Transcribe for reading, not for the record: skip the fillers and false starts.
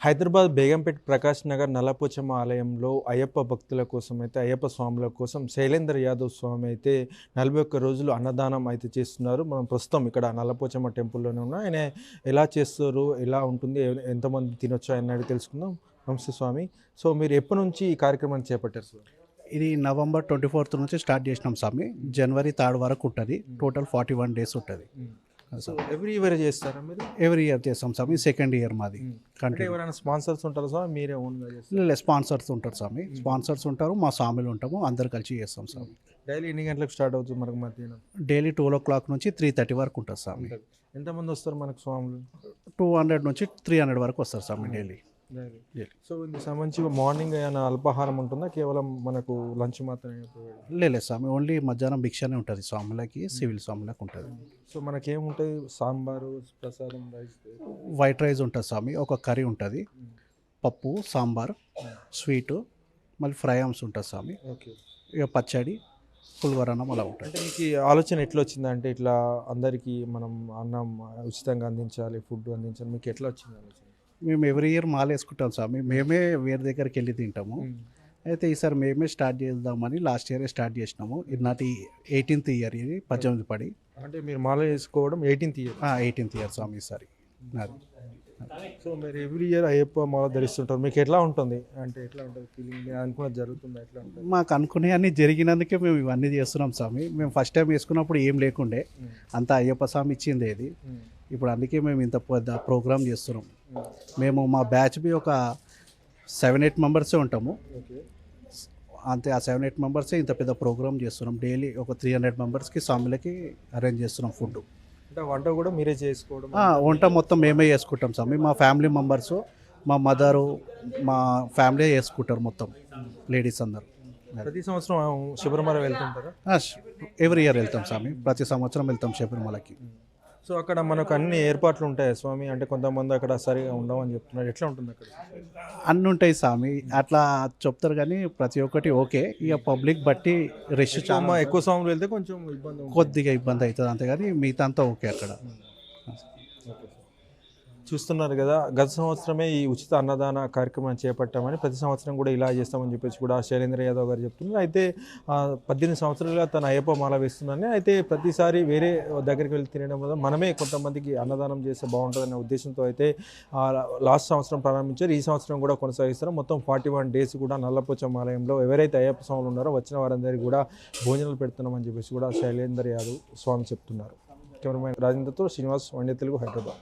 హైదరాబాద్ బేగంపేట ప్రకాష్ నగర్ నల్లపోచమ్మ ఆలయంలో అయ్యప్ప భక్తుల కోసం అయితే అయ్యప్ప స్వాముల కోసం శైలేంద్ర యాదవ్ స్వామి అయితే 41 రోజులు అన్నదానం అయితే చేస్తున్నారు. మనం ప్రస్తుతం ఇక్కడ నల్లపోచమ్మ టెంపుల్లోనే ఉన్నాం. ఆయన ఎలా చేస్తారు, ఎలా ఉంటుంది, ఎంతమంది తినొచ్చు అనేది తెలుసుకుందాం. నమస్తే స్వామి. సో మీరు ఎప్పటి నుంచి ఈ కార్యక్రమాన్ని చేపట్టారు సార్? ఇది నవంబర్ 24th నుంచి స్టార్ట్ చేసినాం స్వామి. జనవరి 3rd వరకు ఉంటుంది. టోటల్ 41 days ఉంటుంది. సో ఎవ్రీ ఇయర్ చేస్తారా మీరు? ఎవ్రీ ఇయర్ చేస్తాం స్వామి. సెకండ్ ఇయర్ మాది. అంటే ఎవరైనా స్పాన్సర్స్ ఉంటారా స్వామి, మీరే ఓన్గా చేస్తారు? లేదు, స్పాన్సర్స్ ఉంటారు స్వామి. స్పాన్సర్స్ ఉంటారు, మా స్వామిలు ఉంటాము, అందరు కలిసి చేస్తాం స్వామి. డైలీ ఎన్ని గంటలకు స్టార్ట్ అవుతుంది మనకు మధ్యాహ్నం? డైలీ 12 o'clock నుంచి 3:30 వరకు ఉంటుంది స్వామి. ఎంతమంది వస్తారు మనకు స్వాములు? 200 నుంచి 300 వరకు వస్తారు స్వామి డైలీ. సో ఇందుకు సంబంధించి మార్నింగ్ ఏమైనా అల్పాహారం ఉంటుందా, కేవలం మనకు లంచ్ మాత్రమే? లేదు స్వామి, ఓన్లీ మధ్యాహ్నం భిక్షనే ఉంటుంది స్వాములకి, సివిల్ స్వాములకు ఉంటుంది. సో మనకేముంటుంది? సాంబారు, ప్రసాదం, రైస్, వైట్ రైస్ ఉంటుంది స్వామి, ఒక కర్రీ ఉంటుంది, పప్పు, సాంబార్, స్వీటు, మళ్ళీ ఫ్రై ఆమ్స్ ఉంటుంది స్వామి. ఓకే. ఇక పచ్చడి, పులిహోరన్నం అలా ఉంటుంది. అంటే మీకు ఆలోచన ఎట్లా వచ్చిందంటే ఇట్లా అందరికీ మనం అన్నం ఉచితంగా అందించాలి, ఫుడ్ అందించాలి, మీకు ఎట్లా వచ్చింది ఆలోచన? మేము ఎవ్రీ ఇయర్ మాల వేసుకుంటాం స్వామి. మేమే వేరే దగ్గరికి వెళ్ళి తింటాము. అయితే ఈసారి మేమే స్టార్ట్ చేద్దామని లాస్ట్ ఇయరే స్టార్ట్ చేసినాము. ఇది నాటి 18th ఇయర్, ఇది 18 పడి. అంటే మీరు మాల వేసుకోవడం 18th ఇయర్? 18th ఇయర్ స్వామి ఈసారి నాది. సో మీరు ఎవ్రీ ఇయర్ అయ్యప్ప మాల ధరిస్తుంటారు, మీకు ఎట్లా ఉంటుంది? అంటే ఎట్లా ఉంటుంది ఫీలింగ్? అనుకున్నది జరుగుతుందా? ఎట్లా ఉంటుంది? మాకు అనుకునే అన్నీ జరిగినందుకే మేము ఇవన్నీ చేస్తున్నాం స్వామి. మేము ఫస్ట్ టైం వేసుకున్నప్పుడు ఏం లేకుండే, అంతా అయ్యప్ప స్వామి ఇచ్చింది ఇది. ఇప్పుడు అందుకే మేము ఇంత పెద్ద ప్రోగ్రామ్ చేస్తున్నాం. మేము మా బ్యాచ్ బి ఒక 7-8 మెంబర్సే ఉంటాము. అంతే, ఆ 7-8 మెంబర్సే ఇంత పెద్ద ప్రోగ్రామ్ చేస్తున్నాం. డైలీ ఒక 300 మెంబర్స్కి స్వామిలకి అరేంజ్ చేస్తున్నాం ఫుడ్. అంటే వంట కూడా మీరే చేసుకోవడం? వంట మొత్తం మేమే చేసుకుంటాం స్వామి. మా ఫ్యామిలీ మెంబర్స్, మా మదరు, మా ఫ్యామిలీ చేసుకుంటారు మొత్తం, లేడీస్ అందరు. ప్రతి సంవత్సరం శబరిమల వెళ్తుంటారా? ఎవ్రీ ఇయర్ వెళ్తాం స్వామి, ప్రతి సంవత్సరం వెళ్తాం శబరిమలకి. సో అక్కడ మనకు అన్ని ఏర్పాట్లు ఉంటాయి స్వామి? అంటే కొంతమంది అక్కడ సరిగా ఉండవని చెప్తున్నారు, ఎట్లా ఉంటుంది అక్కడ? అన్నీ ఉంటాయి స్వామి, అట్లా చెప్తారు కానీ ప్రతి ఒక్కటి ఓకే. ఇక పబ్లిక్ బట్టి రష్ చాలా ఎక్కువ స్వాములు వెళ్తే కొంచెం ఇబ్బంది, కొద్దిగా ఇబ్బంది అవుతుంది అంతే, కానీ మిగతా అంతా ఓకే అక్కడ. చూస్తున్నారు కదా, గత సంవత్సరమే ఈ ఉచిత అన్నదాన కార్యక్రమాన్ని చేపట్టామని, ప్రతి సంవత్సరం కూడా ఇలా చేస్తామని చెప్పేసి కూడా శైలేంద్ర యాదవ్ గారు చెప్తున్నారు. అయితే 18 సంవత్సరాలుగా తన అయ్యప్ప మాల వేస్తుందని, అయితే ప్రతిసారి వేరే దగ్గరికి వెళ్ళి తినడం వల్ల మనమే కొంతమందికి అన్నదానం చేస్తే బాగుంటుందనే ఉద్దేశంతో అయితే లాస్ట్ సంవత్సరం ప్రారంభించారు. ఈ సంవత్సరం కూడా కొనసాగిస్తారు. మొత్తం 41 days కూడా నల్లపోచమ్మ ఆలయంలో ఎవరైతే అయ్యప్ప స్వాములు ఉన్నారో వచ్చిన వారందరికీ కూడా భోజనాలు పెడుతున్నామని చెప్పేసి కూడా శైలేంద్ర యాదవ్ స్వామి చెప్తున్నారు. కెమెరామెన్ రాజేంద్రతో శ్రీనివాస్, వన్డే తెలుగు, హైదరాబాద్.